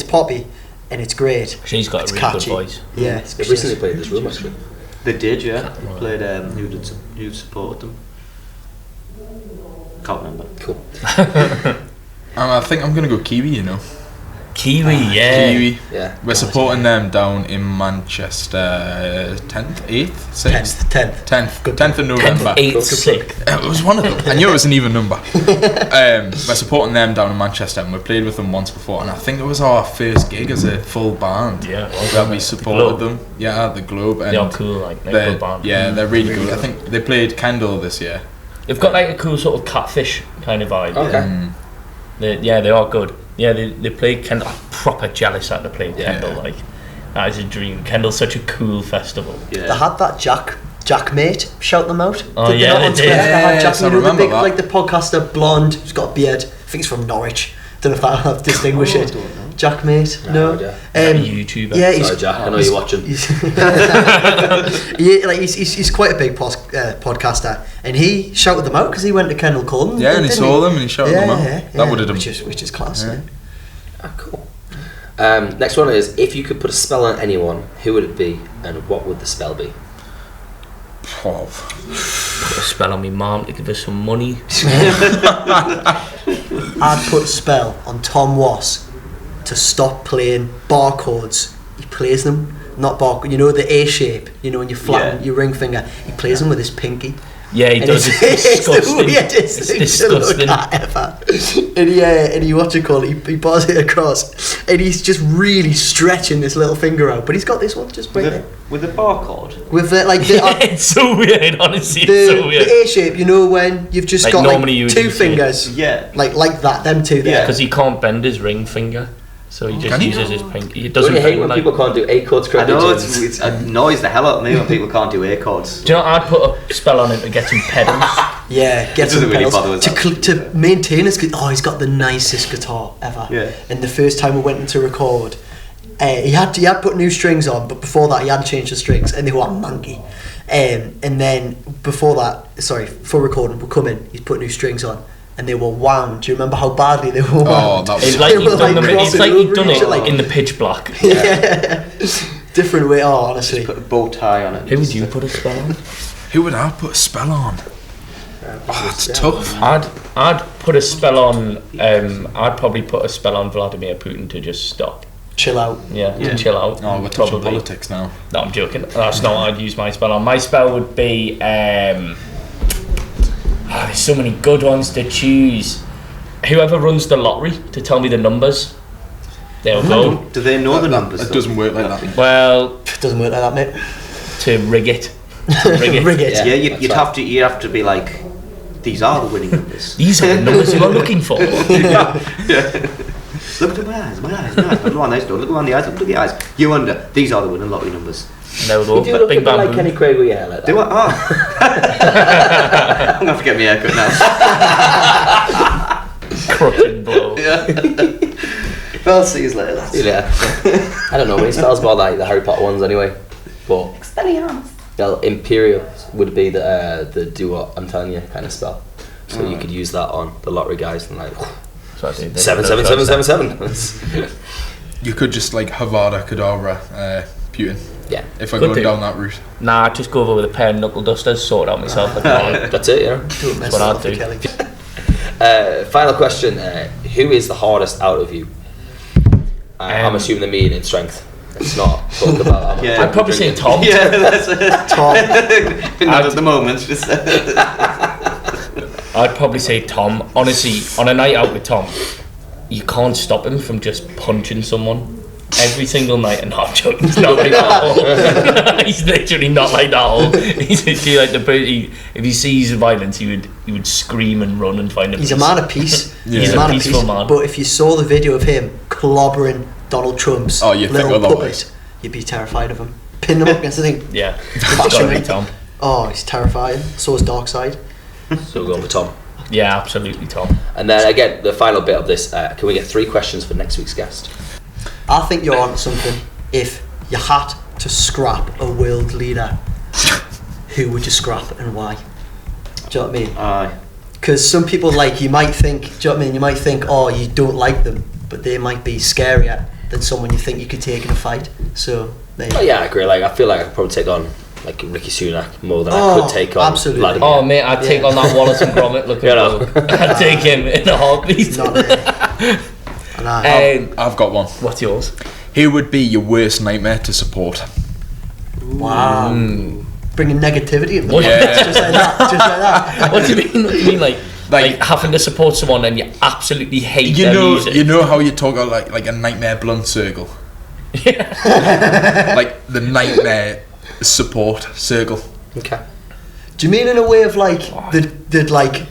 poppy, and it's great. She's got a really catchy. good voice. Yeah. They recently played this room, actually. They did, yeah. They played. Who supported them? Can't remember. Cool. I think I'm gonna go Kiwi. You know. Kiwi, yeah. Kiwi. Yeah. We're supporting them down in Manchester. 10th, 8th, 6th, 10th of November. 8th, 6th. It was one of them. I knew it was an even number. We're supporting them down in Manchester, and we played with them once before, and I think it was our first gig as a full band. Yeah, that we supported them. Yeah, the Globe. And they're cool, like they're a good band. Yeah, they're really good. I think they played Kendall this year. They've got like a cool sort of Catfish kind of vibe. Okay. They are good. Yeah, they played Kendall. I'm proper jealous that they played Kendall. Like, that is a dream. Kendall's such a cool festival. Yeah. They had that Jack Mate shout them out. Oh, yeah, they did. They had Jack, I remember the big, that. like the podcaster, blonde, who's got a beard. I think he's from Norwich. Don't know if that'll help distinguish it. Jack Mate, no. YouTuber. Yeah, he's, sorry, Jack. I know you're watching. He's quite a big podcaster, and he shouted them out because he went to Kendall Cullen. Yeah, and he saw them and he shouted them out. That would have done. Which is class. Yeah. Ah, cool. Next one is, if you could put a spell on anyone, who would it be, and what would the spell be? Put a spell on me mum to give her some money. I'd put a spell on Tom Wass to stop playing barcodes. He plays them, not barcode. You know the A shape. You know when you flatten your ring finger. He plays them with his pinky. Yeah, he does. It's disgusting. It's the weirdest thing disgusting. to look at ever. And he what you call it? He bars it across, and he's just really stretching this little finger out. But he's got this one just right there. With the barcode. With the it's so weird. Honestly, it's so weird. The A shape. You know when you've just like got normally like two fingers. Yeah. Like that. Them two there. Because he can't bend his ring finger. So he just uses his pinky. It Don't doesn't you hate when people can't do A chords I correctly? know, it annoys the hell out of me when people can't do A chords. Do you know, I'd put a spell on him to get some pedals. Yeah, get some doesn't really pedals bother with to maintain his. He's got the nicest guitar ever. Yeah. And the first time we went in to record, he had put new strings on, but before that he hadn't changed the strings, and they were manky. And then before that, for recording, we come in, he's put new strings on, and they were wound. Do you remember how badly they were wound? Oh, that was It's like he'd done it in the pitch black. Yeah. Different way. Oh, honestly. Just put a bow tie on it. Who would you put a spell on? Who would I put a spell on? Oh, it's tough. I'd put a spell on. I'd probably put a spell on Vladimir Putin to just stop. Chill out. Yeah, to chill out. Oh, we're touching politics now. No, I'm joking. That's not what I'd use my spell on. My spell would be. There's so many good ones to choose. Whoever runs the lottery to tell me the numbers. They'll go. Do they know the numbers? It doesn't work like that. Well, It doesn't work like that, mate. to rig it. Rig it. Yeah, you'd have to be like, these are the winning numbers. These are the numbers you are looking for. Look at my eyes. Look on those, look on the eyes, look at the eyes. You under, these are the winning lottery numbers. They'll go. You do look Bing a bit bam like boom. Kenny Craig with your hair like that. Do what? Oh. I'm going to get my haircut now. Crooked blow. Well, see you later. See you later. I don't know many spells about like the Harry Potter ones anyway, but well, Imperial would be the do what I'm telling you kind of spell. So you could use that on the lottery guys and like So I think 77777. You could just like Havada Kedavra Putin. Yeah. If we're Could going do. down that route. Nah, I'd just go over with a pair of knuckle dusters, sort it out myself. That's it, yeah. That's what I'd do. Final question: who is the hardest out of you? I'm assuming the mean in strength. It's not talk about. Yeah. I'd probably say Tom. Yeah, that's it. Tom. Not at the moment. Just I'd probably say Tom. Honestly, on a night out with Tom, you can't stop him from just punching someone. every single night, and not joking. He's not like that at all. He's literally not like that at all. He's literally like if he sees violence, he would scream and run and find a He's peace. a man of peace. Yeah. He's a peaceful man. But if you saw the video of him clobbering Donald Trump's you'd think little otherwise. puppet, you'd be terrified of him. Pin him up against the thing. Yeah, it's gotta be Tom. Oh, he's terrifying. So is Dark Side. So we're going for Tom. Yeah, absolutely Tom. And then again, the final bit of this, can we get 3 questions for next week's guest? I think you're onto something. If you had to scrap a world leader, who would you scrap and why? Do you know what I mean? Aye. Because some people, like, you might think, do you know what I mean? You might think, oh, you don't like them, but they might be scarier than someone you think you could take in a fight. So, there you go. Yeah, I agree. Like, I feel like I could probably take on like Ricky Sunak more than I could take on absolutely. Vladimir. Oh mate, I'd take on that Wallace and Gromit looking bloke. I'd take him in a heartbeat. Not really. And I've got one. What's yours? Who would be your worst nightmare to support? wow. Bringing negativity in the What? podcast, just like that. Just like that. What do you mean? What do you mean, like having to support someone and you absolutely hate their music? You know how you talk about like a nightmare blunt circle? Like the nightmare support circle. Okay. Do you mean in a way of like they'd like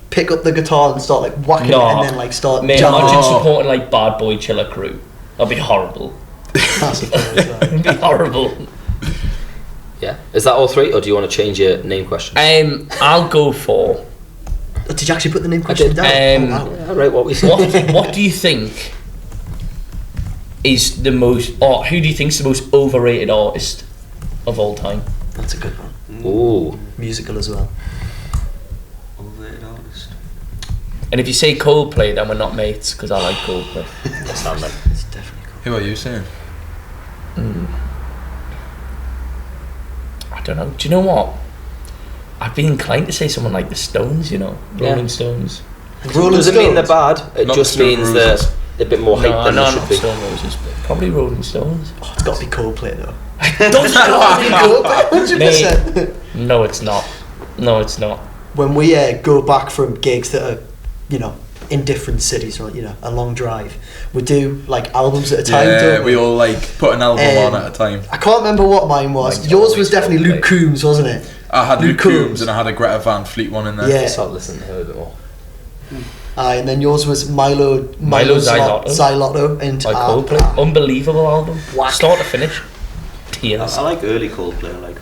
pick up the guitar and start like whacking it and then like start mate, jamming? imagine supporting like Bad Boy Chiller Crew. That'd be horrible. It'd be horrible. Yeah. Is that all 3, or do you want to change your name question? I'll go for. Did you actually put the name question down? Wow. Yeah, right. What we said. What do you think is the most, or who do you think is the most overrated artist of all time? That's a good one. Ooh. Musical as well. Overrated artist. And if you say Coldplay, then we're not mates because I like Coldplay. That's not man. It's definitely cool. Who are you saying? I don't know. Do you know what? I'd be inclined to say someone like the Stones. You know, Rolling Stones. Rolling Doesn't mean they're Stones? bad. It Not just Stone means they're Roses. a bit more hype than they should not be. Stone Roses, but probably Rolling Stones. Oh, it's got to be Coldplay though. Doesn't Coldplay, 100%. Mate, no, it's not. No, it's not. When we go back from gigs that are, you know, in different cities or, you know, a long drive, we do like albums at a time, don't we? We all like put an album on at a time. I can't remember what mine was. Mine's Yours always was definitely Coldplay. Luke Combs, wasn't it? I had Luke Luke Combs. Combs and I had a Greta Van Fleet one in there. Yeah. Start listening to her a bit more. And then yours was Milo Xylotto. Xylotto and Like Coldplay. Unbelievable album. Whack. Start to finish. Tears. I like early Coldplay. Like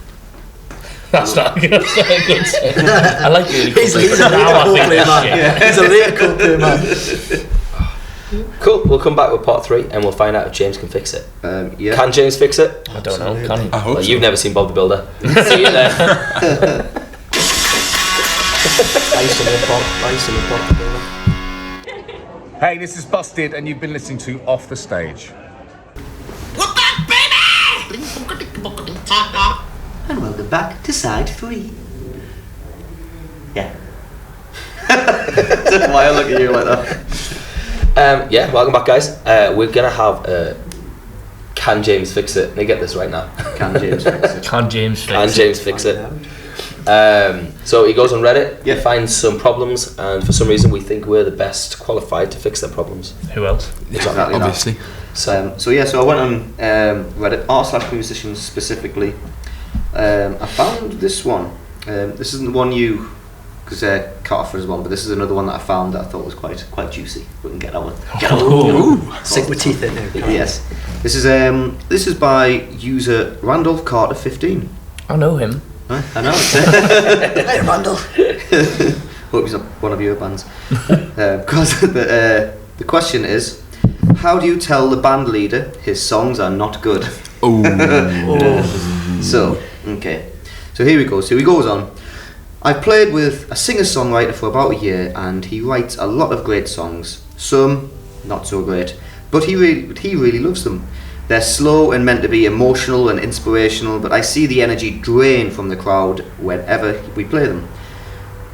That's not a good say. I like early He's Coldplay, a but now I think Coldplay that's man. shit. He's a later Coldplay man. Cool. We'll come back with part 3 and we'll find out if James can fix it. yeah. Can James fix it? I don't know. Can he? I hope Well, so. you've never seen Bob the Builder. See you there. I used to love Bob the Builder. Hey, this is Busted, and you've been listening to Off the Stage. And welcome back to side 3. Yeah. Why I look at you like that? Yeah, welcome back, guys. We're gonna have Can James Fix It? Let me get this right now. Can James fix it? Can James fix Can it? James Fix It? So he goes on Reddit, he finds some problems, and for some reason we think we're the best qualified to fix their problems. Who else? Exactly. Obviously. So I went on Reddit, r/musicians specifically. I found this one. This isn't the one because Carter is one, but this is another one that I found that I thought was quite juicy. We can get that one. Sink with teeth in there. Yes. This is by user Randolph Carter 15. I know him. I know. Hey, Randall. Hope he's not one of your bands. Because the question is, how do you tell the band leader his songs are not good? So here we go. So he goes on. I've played with a singer-songwriter for about a year, and he writes a lot of great songs. Some not so great, but he really loves them. They're slow and meant to be emotional and inspirational, but I see the energy drain from the crowd whenever we play them.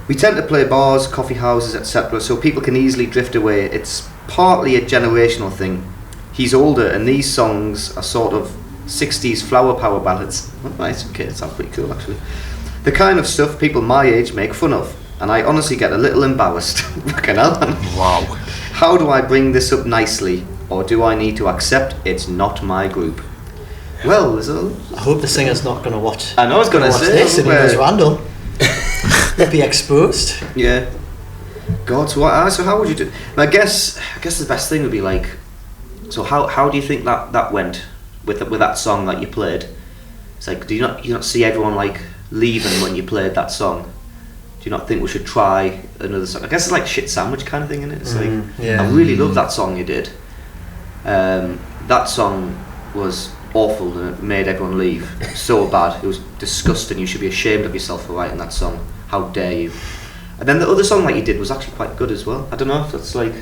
We tend to play bars, coffee houses, etc., so people can easily drift away. It's partly a generational thing. He's older, and these songs are sort of 60s flower power ballads. Oh, nice, okay, that sounds pretty cool actually. The kind of stuff people my age make fun of, and I honestly get a little embarrassed. Fucking hell, man. Wow. How do I bring this up nicely or do I need to accept it's not my group? Well, there's a... I hope the singer's not going to watch. I know I was going to say this, and he goes, Randall. Be exposed. Yeah. God, so how would you do? And I guess the best thing would be like, so how do you think that went with that song that you played? It's like, do you not see everyone like leaving when you played that song? Do you not think we should try another song? I guess it's like shit sandwich kind of thing, isn't it? It's like, I really love that song you did. That song was awful and it made everyone leave. So bad. It was disgusting. You should be ashamed of yourself for writing that song. How dare you? And then the other song that you did was actually quite good as well. I don't know if that's like...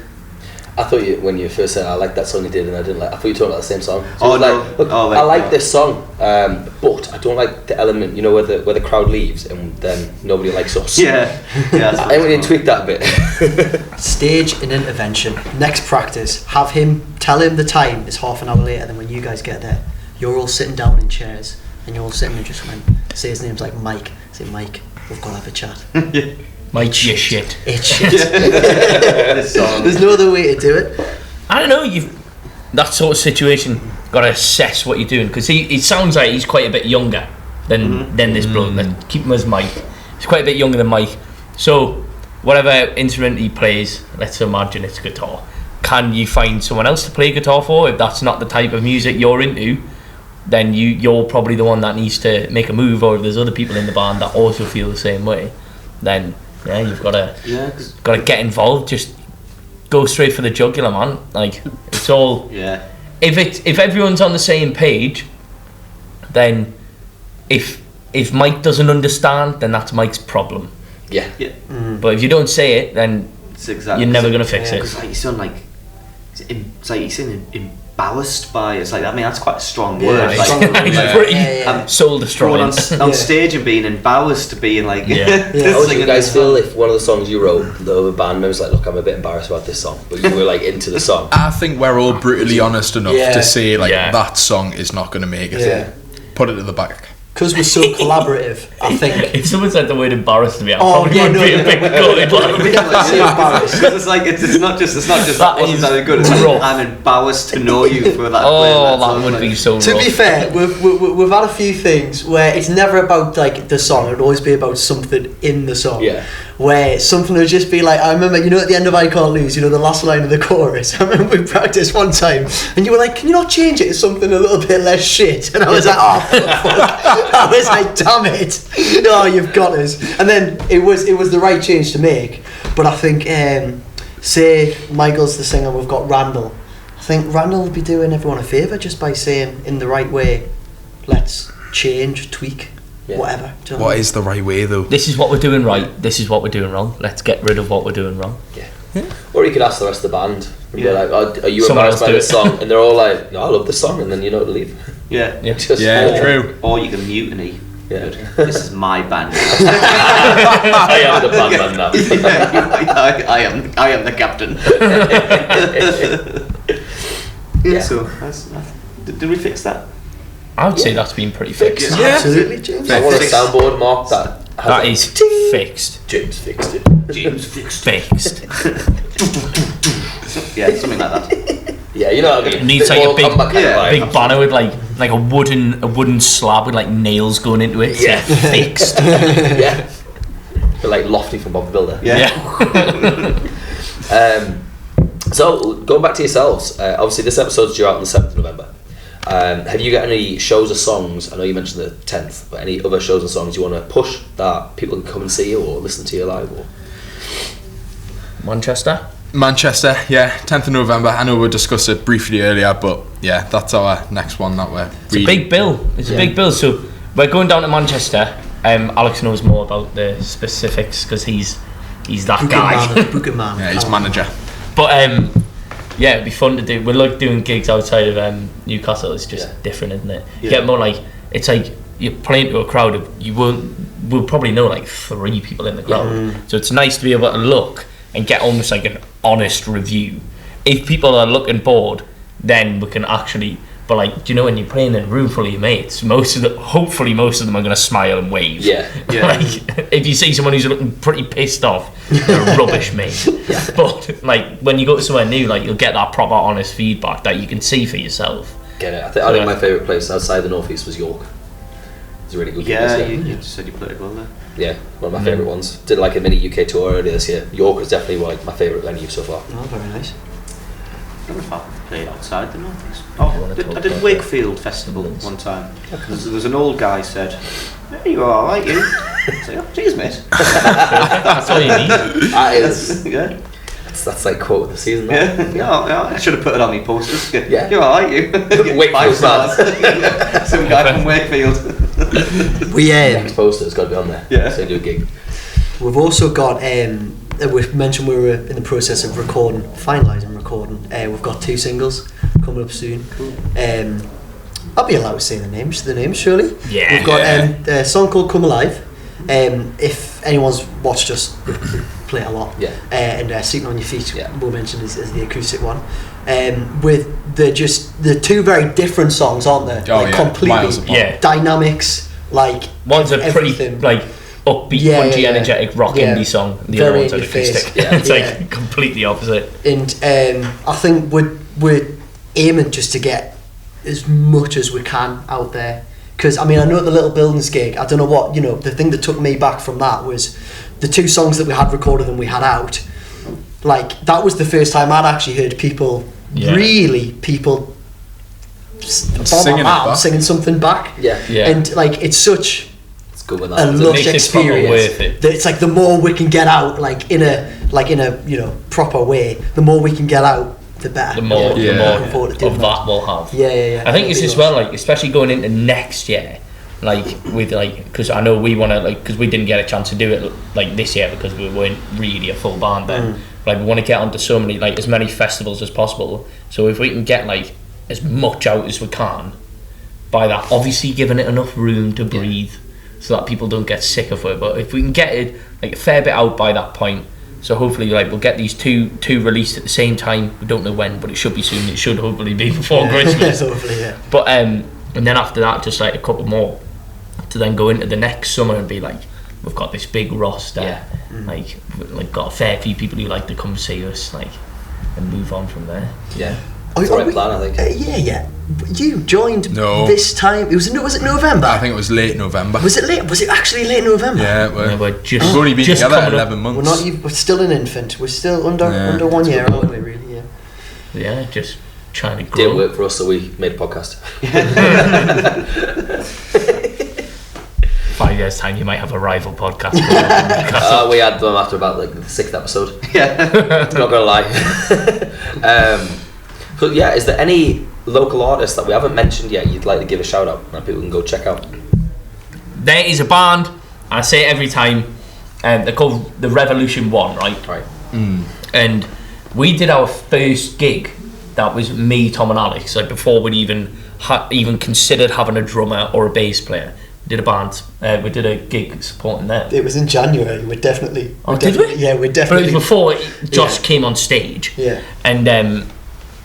I thought when you first said I liked that song you did and I didn't like, I thought you were talking about the same song. So Oh, no. like, look, Oh, right, I like no. this song, but I don't like the element, you know, where the crowd leaves and then nobody likes us. Yeah. That's I want you to tweak that a bit. Stage an intervention. Next practice, tell him the time is half an hour later than when you guys get there. You're all sitting down in chairs and you're all sitting there just when say his name's like Mike. Say, Mike, we've got to have a chat. Mike, you shit. It's shit. There's no other way to do it. I don't know, that sort of situation, got to assess what you're doing, because it sounds like he's quite a bit younger than this bloke. Let's keep him as Mike. He's quite a bit younger than Mike. So, whatever instrument he plays, let's imagine it's guitar. Can you find someone else to play guitar for? If that's not the type of music you're into, then you're probably the one that needs to make a move, or if there's other people in the band that also feel the same way, then you've got to get involved. Just go straight for the jugular, man. Like, it's all if everyone's on the same page, then if Mike doesn't understand, then that's Mike's problem. But if you don't say it, then it's exactly, you're never going to fix it. Because like you sound like it's like you sound embarrassed by it. It's like, I mean, that's quite a strong word. He's Like, pretty soul destroying on stage and being embarrassed to being like, How would you guys feel if one of the songs you wrote, the other band members like, look, I'm a bit embarrassed about this song, but you were like into the song? I think we're all brutally honest enough to say like that song is not going to make it. Put it to the back. Because we're so collaborative, I think. If someone said the word embarrassed to me, I probably would be a bit gutted. Because it's like it's not just that wasn't very good. It's like, I'm embarrassed to know you for that. That would be so. To be fair, we've had a few things where it's never about like the song. It would always be about something in the song. Yeah. Where something would just be like, I remember, you know, at the end of I Can't Lose, you know, the last line of the chorus. I remember we practiced one time, and you were like, can you not change it to something a little bit less shit? And I was like, oh, fuck. I was like, damn it. No, you've got us. And then it was the right change to make. But I think, say Michael's the singer, we've got Randall. I think Randall would be doing everyone a favour just by saying in the right way, let's change, tweak, whatever. Do you know what is the right way though? This is what we're doing right, this is what we're doing wrong. Let's get rid of what we're doing wrong. Or you could ask the rest of the band and be like, are you embarrassed by this song? And they're all like, no, I love this song, and then you know to leave. True. Or you can mutiny. This is my band. I am the band now. I am the captain. So did we fix that? I would say that's been pretty fixed. Absolutely, James. I want a soundboard, Mark, that is fixed. James fixed it. Fixed. Yeah, something like that. Yeah, you know what I mean. It needs like a big big banner with like a wooden slab with like nails going into it. Yeah. Fixed. Yeah. But like Lofty from Bob the Builder. So going back to yourselves, obviously this episode's due out on the 7th of November. Have you got any shows or songs? I know you mentioned the 10th, but any other shows or songs you want to push that people can come and see you or listen to you live? Or Manchester, 10th of November. I know we discussed it briefly earlier, but yeah, that's our next one that we're it's a big bill. It's a big bill. So we're going down to Manchester. Alex knows more about the specifics because he's that guy. Booking man. Yeah, he's manager. But it'd be fun to do. We like doing gigs outside of Newcastle. It's just different, isn't it? You get more like, it's like you're playing to a crowd of, we'll probably know like 3 people in the crowd. So it's nice to be able to look and get almost like an honest review. If people are looking bored, then we can actually But like, do you know when you're playing in a room full of your mates, hopefully most of them are going to smile and wave. Yeah. Like, if you see someone who's looking pretty pissed off, they're a rubbish mate. Yeah. But like, when you go to somewhere new, like, you'll get that proper honest feedback that you can see for yourself. Get it. I think my favourite place outside the northeast was York. It's a really good place. You said you played well there. Yeah, one of my favourite ones. Did like a mini UK tour earlier this year. York was definitely like my favourite venue so far. Oh, very nice. I don't know if I played outside the northeast. I did Wakefield Festival one time. There was an old guy said, "Hey, you are, aren't you?" I said, "Oh, cheers, mate." That's all you need. That is. Yeah. That's like quote of the season. Yeah, I should have put it on my posters. Yeah. You're alright, you. Wakefield 5 stars. Some guy from Wakefield. Next poster has got to be on there. Yeah. So do a gig. We've also got, we mentioned we were in the process of finalising recording. We've got 2 singles coming up soon. Cool. I'll be allowed to say the names, surely. Yeah. We've got a song called Come Alive. If anyone's watched us play a lot, and Seating on Your Feet, we'll mention is the acoustic one. With the 2 very different songs, aren't they? Completely dynamics. Like one's a pretty like upbeat, punchy, energetic rock indie song. The other one's an acoustic. It's like completely opposite. And I think we're aiming just to get as much as we can out there. Because I mean, I know at the Little Buildings gig, I don't know what, the thing that took me back from that was the 2 songs that we had recorded and we had out. Like, that was the first time I'd actually heard people singing something back. Yeah. And like, it's such good with a lush experience that it's like the more we can get out, like in a proper way, the more we can get out, the better. The more of that we'll have. Yeah. I think it's as well, like, especially going into next year, like with like, because I know we want to, like, because we didn't get a chance to do it like this year because we weren't really a full band then. Like, we want to get onto so many, like, as many festivals as possible. So if we can get like as much out as we can, by that obviously giving it enough room to breathe, so that people don't get sick of it. But if we can get it like a fair bit out by that point, so hopefully like we'll get these two released at the same time. We don't know when, but it should be soon. It should hopefully be before Christmas. Hopefully, yeah. But and then after that, just like a couple more to then go into the next summer and be like, we've got this big roster, like got a fair few people who like to come see us, like, and move on from there. Yeah. That's the right plan, I think. Yeah. You joined this time. Was it November? I think it was late November. Was it late? Was it actually late November? Yeah, we're we've only been together 11 months. We're not even. We're still an infant. We're still under 1 year, aren't we? Really? Yeah, just trying to grow. Didn't work for us, so we made a podcast. 5 years time, you might have a rival podcast. We had them after about like the 6th episode. Yeah, not gonna lie. So yeah, is there any local artists that we haven't mentioned yet you'd like to give a shout out that people can go check out? There is a band, and I say it every time, they're called the Revolution One, right? And we did our first gig. That was me, Tom, and Alex. Like, before we'd even considered having a drummer or a bass player. We did a band. We did a gig supporting them. It was in January. Did we? Did we? Yeah, we definitely. But it was before Josh came on stage. Yeah. And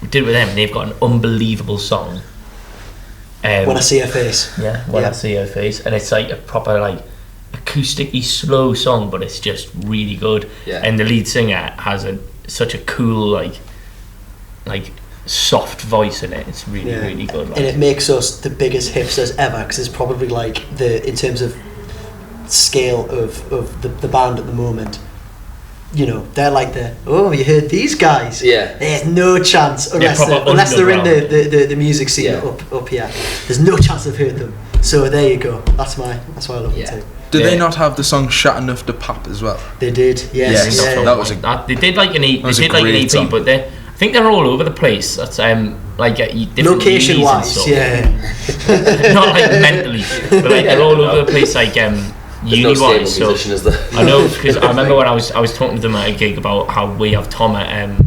we did it with them, and they've got an unbelievable song. When I See Her Face. Yeah, I See Her Face, and it's like a proper like acoustic-y slow song, but it's just really good. Yeah. And the lead singer has such a cool like soft voice in it. It's really good. Like. And it makes us the biggest hipsters ever, because it's probably like in terms of scale of the band at the moment. They're like you heard these guys? Yeah. There's no chance unless they're in the music scene up here. There's no chance I've heard them. So there you go. That's why I love them too. Did they not have the song "Shut Enough to Pop" as well? They did. Yes. That was they did like an EP. They did like an EP, song. But I think they're all over the place. That's location wise, not like mentally, but like they're all over the place. Like uni-wise, so I know, because I remember when I was talking to them at a gig about how we have Tom at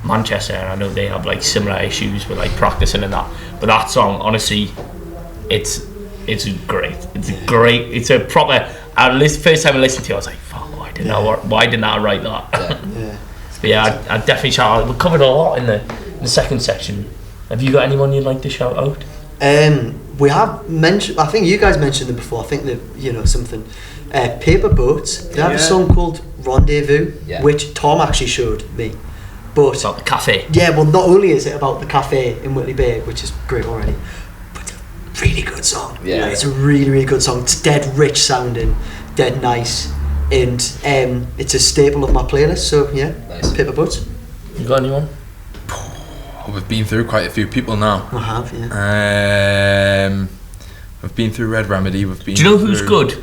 Manchester, and I know they have like similar issues with like practicing and that. But that song, honestly, it's great. It's a proper. First time I listened to it, I was like, "Fuck! Why didn't I write that?" But I definitely shout out. We covered a lot in the second section. Have you got anyone you'd like to shout out? We have mentioned. I think you guys mentioned them before. I think that something. Paper Boats. They have a song called Rendezvous, which Tom actually showed me. But About the cafe. Yeah, well, not only is it about the cafe in Whitley Bay, which is great already, but it's a really good song. Yeah, it's a really, really good song. It's dead rich sounding, dead nice, and it's a staple of my playlist. So yeah, nice. Paper Boats. You got anyone? We've been through quite a few people now. I have, yeah. We've been through Red Remedy. Do you know who's good?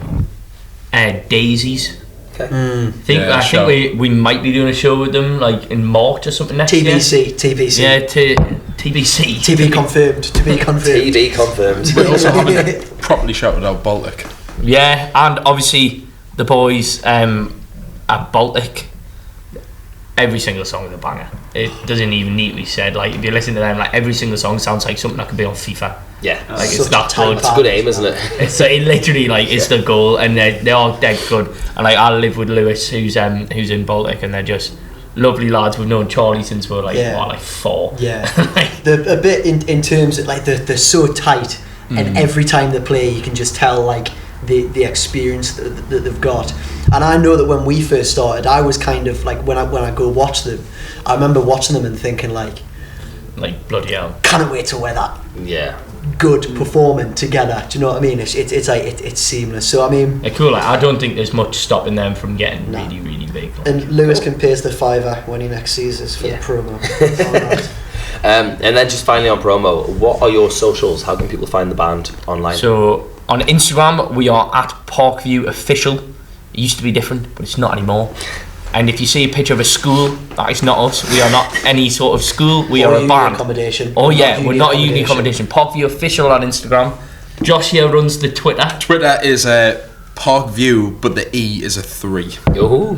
Daisies. Okay. I think we might be doing a show with them like in March or something next year. TBC. Yeah, TBC. TB confirmed. To be confirmed. TB confirmed. We also haven't properly shouted out Baltic. Yeah, and obviously the boys at Baltic. Every single song is a banger. It doesn't even need to be said. Like if you listen to them, like every single song sounds like something that could be on FIFA. Yeah, like it's that good. It's a good aim, isn't it? It literally like it's the goal, and they're all dead good. And like I live with Lewis, who's in Baltic, and they're just lovely lads. We've known Charlie since we were like 4. Yeah, they're a bit in terms of like they're so tight, and every time they play, you can just tell like the experience that they've got. And I know that when we first started, I was kind of like when I go watch them, I remember watching them and thinking like bloody hell, can't wait to wear that. Yeah. Good performing together. Do you know what I mean? It's like it's seamless. So I mean, they're cool. Like, I don't think there's much stopping them from getting really, really big. And Lewis can pay us the £5 when he next sees us for the promo. Right. And then just finally on promo, what are your socials? How can people find the band online? So on Instagram, we are at Parkview Official. It used to be different, but it's not anymore. And if you see a picture of a school, that is not us. We are not any sort of school. We are a band. Accommodation. Oh yeah, we're not a uni accommodation. Parkview Official on Instagram. Josh here runs the Twitter. Twitter is Parkview, but the E is a 3. Oh.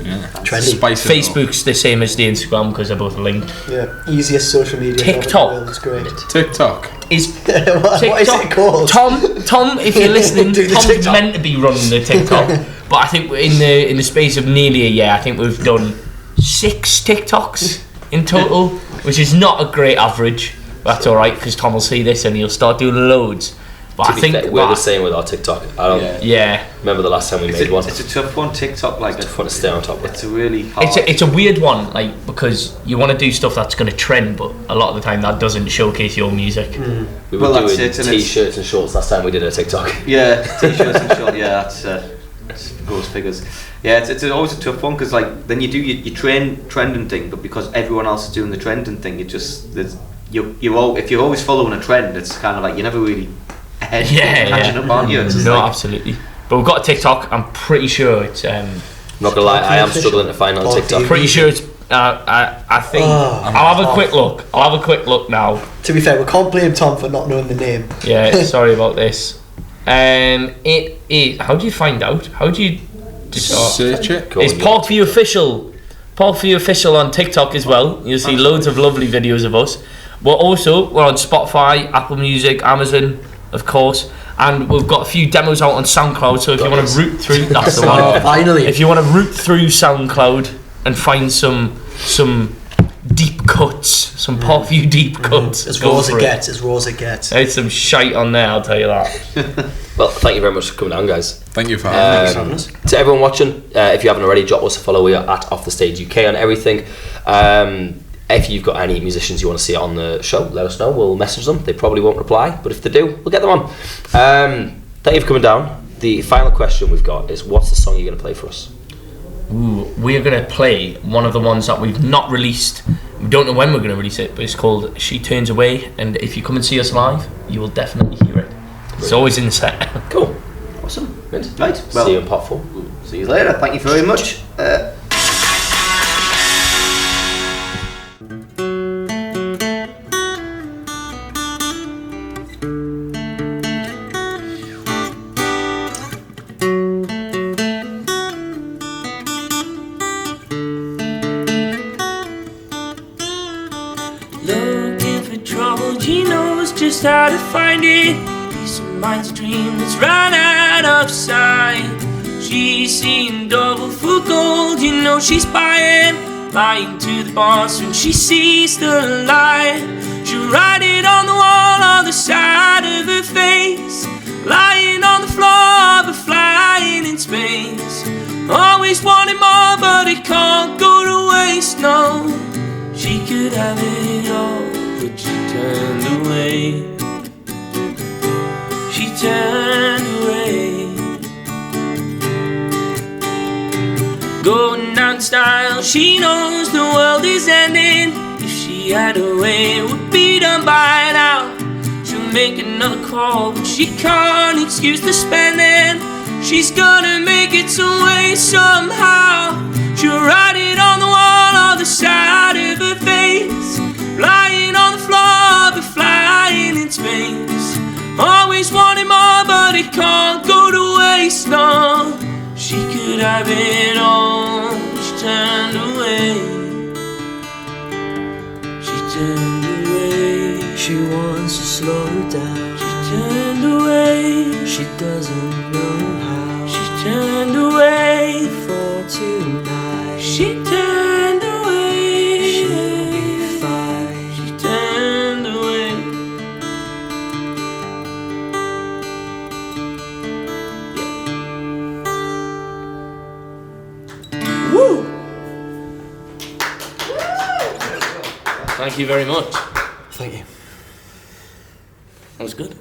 Yeah. Trendy. Facebook's the same as the Instagram because they're both linked. Yeah, easiest social media. TikTok. It's great. TikTok. what is it called? Tom, if you're listening, Tom's meant to be running the TikTok. But I think in the space of nearly a year, I think we've done 6 TikToks in total, which is not a great average. But that's all right because Tom will see this and he'll start doing loads. But I think we're the same with our TikTok. I don't remember the last time we made one. It's a tough one, TikTok. Like it's fun to stay on top of. It's a really hard. It's a weird one, like because you want to do stuff that's going to trend, but a lot of the time that doesn't showcase your music. We were doing t-shirts and shorts last time we did a TikTok. Yeah, t-shirts and shorts. Yeah, that's goes figures. Yeah, it's always a tough one because like then you do your trending thing, but because everyone else is doing the trending thing, it just if you're always following a trend, it's kind of like you're never really ahead. Catching up, aren't you? Absolutely. But we've got a TikTok. I'm pretty sure it's. I'm not gonna lie, I am struggling to find on TikTok. Pretty sure it's. I think I'll have a quick look. I'll have a quick look now. To be fair, we can't blame Tom for not knowing the name. Yeah, sorry about this. It is. How do you find out? How do you search it? It's Parkview Official. Parkview Official on TikTok as well. You'll see loads of lovely videos of us. We're on Spotify, Apple Music, Amazon, of course, and we've got a few demos out on SoundCloud. So if you want to root through, that's the one. Finally. If you want to root through SoundCloud and find some deep cuts, some Parkview deep cuts, as raw as it gets. There's some shite on there, I'll tell you that. Well, thank you very much for coming down, guys. Thank you for having us. To everyone watching, if you haven't already, drop us a follow. We are at Off the Stage UK on everything. If you've got any musicians you want to see on the show, let us know. We'll message them. They probably won't reply, but if they do, we'll get them on. Thank you for coming down. The final question we've got is, what's the song you're going to play for us? We're going to play one of the ones that we've not released. We don't know when we're going to release it, but it's called She Turns Away, and if you come and see us live, you will definitely hear it. It's always in the set. Cool. Awesome. Right. Well, see you in part 4. We'll see you later. Thank you very much. Looking for trouble, he knows just how to find it. Peace of mind's a dream that's run out of sight. She's seeing double for gold, you know she's buying. Lying to the boss when she sees the light. She'll write it on the wall on the side of her face, lying on the floor of a flying in space. Always wanting more, but it can't go to waste, no. She could have it all, but she turned away. She turned away. Going down style, she knows the world is ending. If she had her way, it would be done by now. She'll make another call, but she can't excuse the spending. She's gonna make it some way somehow. She'll write it on the wall on the side of her face, lying on the floor but flying in space. Always wanting more, but it can't go to waste, no. She could have it all, she turned away. She turned away. She wants to slow down. She turned away. She doesn't know how. She turned away. For tonight, She turned away. she'll be fine. She turned away. Woo! Thank you very much. Thank you. That was good.